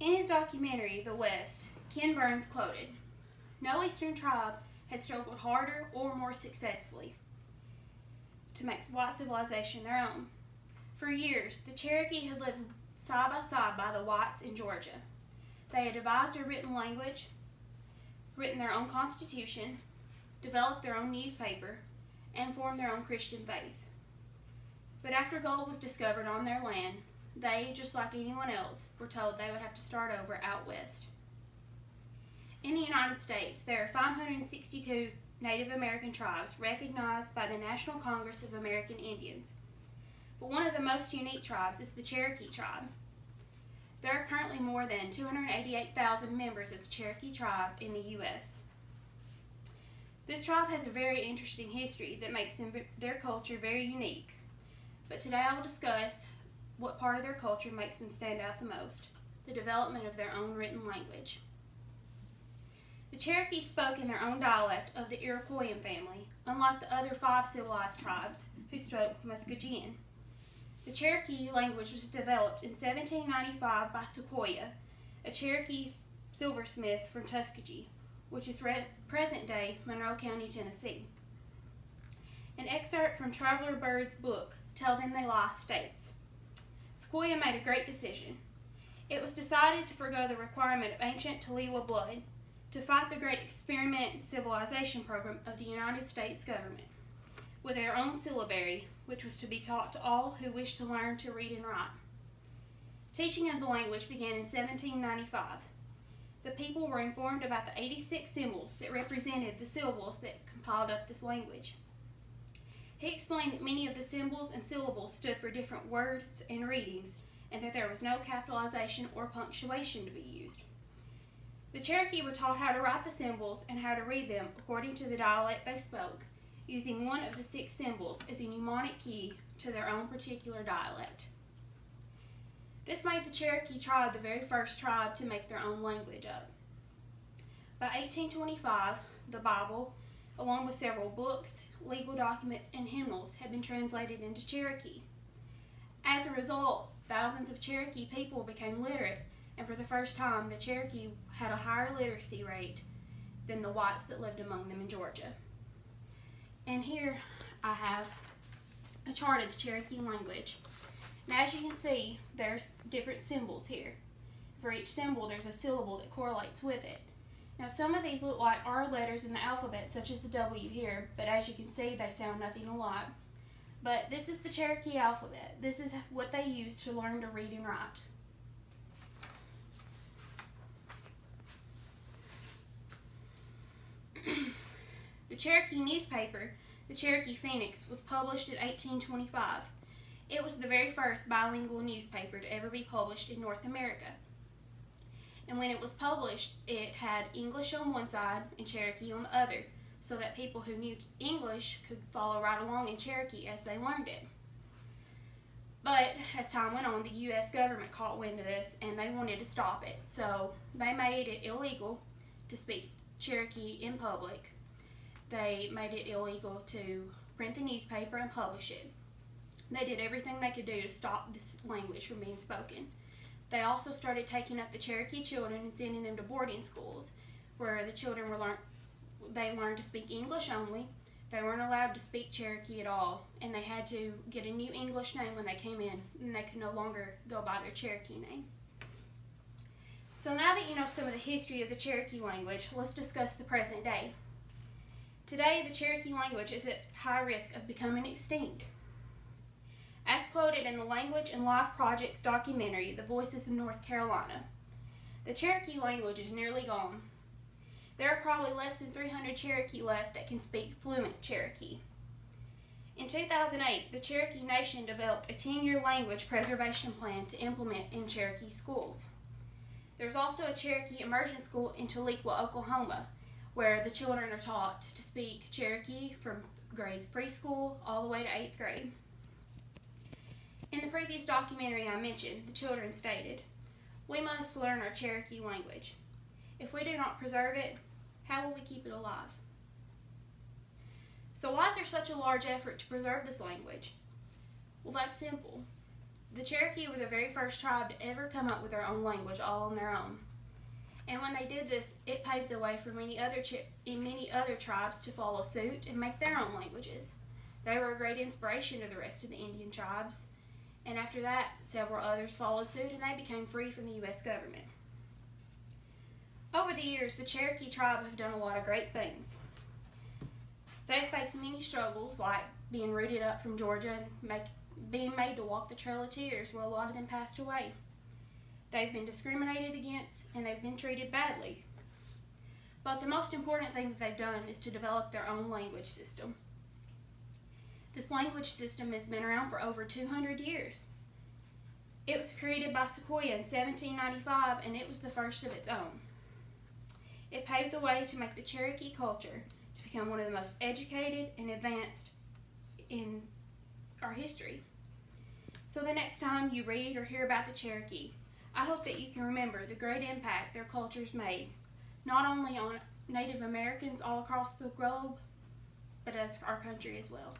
In his documentary, The West, Ken Burns quoted, "No Eastern tribe has struggled harder or more successfully to make white civilization their own. For years, the Cherokee had lived side by side by the whites in Georgia. They had devised a written language, written their own constitution, developed their own newspaper, and formed their own Christian faith. But after gold was discovered on their land, they, just like anyone else, were told they would have to start over out west. In the United States, there are 562 Native American tribes recognized by the National Congress of American Indians. But one of the most unique tribes is the Cherokee tribe. There are currently more than 288,000 members of the Cherokee tribe in the U.S. This tribe has a very interesting history that makes their culture very unique. But today I will discuss what part of their culture makes them stand out the most: the development of their own written language. The Cherokee spoke in their own dialect of the Iroquois family, unlike the other 5 civilized tribes who spoke Muskogean. The Cherokee language was developed in 1795 by Sequoyah, a Cherokee silversmith from Tuskegee, which is present-day Monroe County, Tennessee. An excerpt from Traveler Byrd's book, Tell Them They Lie, states, "Sequoyah made a great decision. It was decided to forego the requirement of ancient Taliwa blood to fight the great experiment civilization program of the United States government with their own syllabary, which was to be taught to all who wished to learn to read and write. Teaching of the language began in 1795. The people were informed about the 86 symbols that represented the syllables that compiled up this language. He explained that many of the symbols and syllables stood for different words and readings, and that there was no capitalization or punctuation to be used. The Cherokee were taught how to write the symbols and how to read them according to the dialect they spoke, using one of the 6 symbols as a mnemonic key to their own particular dialect. This made the Cherokee tribe the very first tribe to make their own language up. By 1825, the Bible, along with several books, legal documents, and hymnals, had been translated into Cherokee. As a result, thousands of Cherokee people became literate, and for the first time, the Cherokee had a higher literacy rate than the whites that lived among them in Georgia. And here I have a chart of the Cherokee language. And as you can see, there's different symbols here. For each symbol, there's a syllable that correlates with it. Now, some of these look like R letters in the alphabet, such as the W here, but as you can see, they sound nothing alike. But this is the Cherokee alphabet. This is what they use to learn to read and write. The Cherokee newspaper, the Cherokee Phoenix, was published in 1825. It was the very first bilingual newspaper to ever be published in North America. And when it was published, it had English on one side and Cherokee on the other, so that people who knew English could follow right along in Cherokee as they learned it. But as time went on, the U.S. government caught wind of this and they wanted to stop it. So they made it illegal to speak Cherokee in public. They made it illegal to print the newspaper and publish it. They did everything they could do to stop this language from being spoken. They also started taking up the Cherokee children and sending them to boarding schools where the children learned to speak English only. They weren't allowed to speak Cherokee at all, and they had to get a new English name when they came in, and they could no longer go by their Cherokee name. So now that you know some of the history of the Cherokee language, let's discuss the present day. Today, the Cherokee language is at high risk of becoming extinct. As quoted in the Language and Life Project's documentary, The Voices of North Carolina, the Cherokee language is nearly gone. There are probably less than 300 Cherokee left that can speak fluent Cherokee. In 2008, the Cherokee Nation developed a 10-year language preservation plan to implement in Cherokee schools. There's also a Cherokee immersion school in Tahlequah, Oklahoma, where the children are taught to speak Cherokee from grades preschool all the way to 8th grade. In the previous documentary I mentioned, the children stated, "We must learn our Cherokee language. If we do not preserve it, how will we keep it alive?" So why is there such a large effort to preserve this language? Well, that's simple. The Cherokee were the very first tribe to ever come up with their own language all on their own. And when they did this, it paved the way for many other tribes to follow suit and make their own languages. They were a great inspiration to the rest of the Indian tribes, and after that, several others followed suit and they became free from the U.S. government. Over the years, the Cherokee tribe have done a lot of great things. They've faced many struggles, like being rooted up from Georgia and being made to walk the Trail of Tears, where a lot of them passed away. They've been discriminated against, and they've been treated badly. But the most important thing that they've done is to develop their own language system. This language system has been around for over 200 years. It was created by Sequoyah in 1795, and it was the first of its own. It paved the way to make the Cherokee culture to become one of the most educated and advanced in our history. So the next time you read or hear about the Cherokee, I hope that you can remember the great impact their cultures made, not only on Native Americans all across the globe, but as our country as well.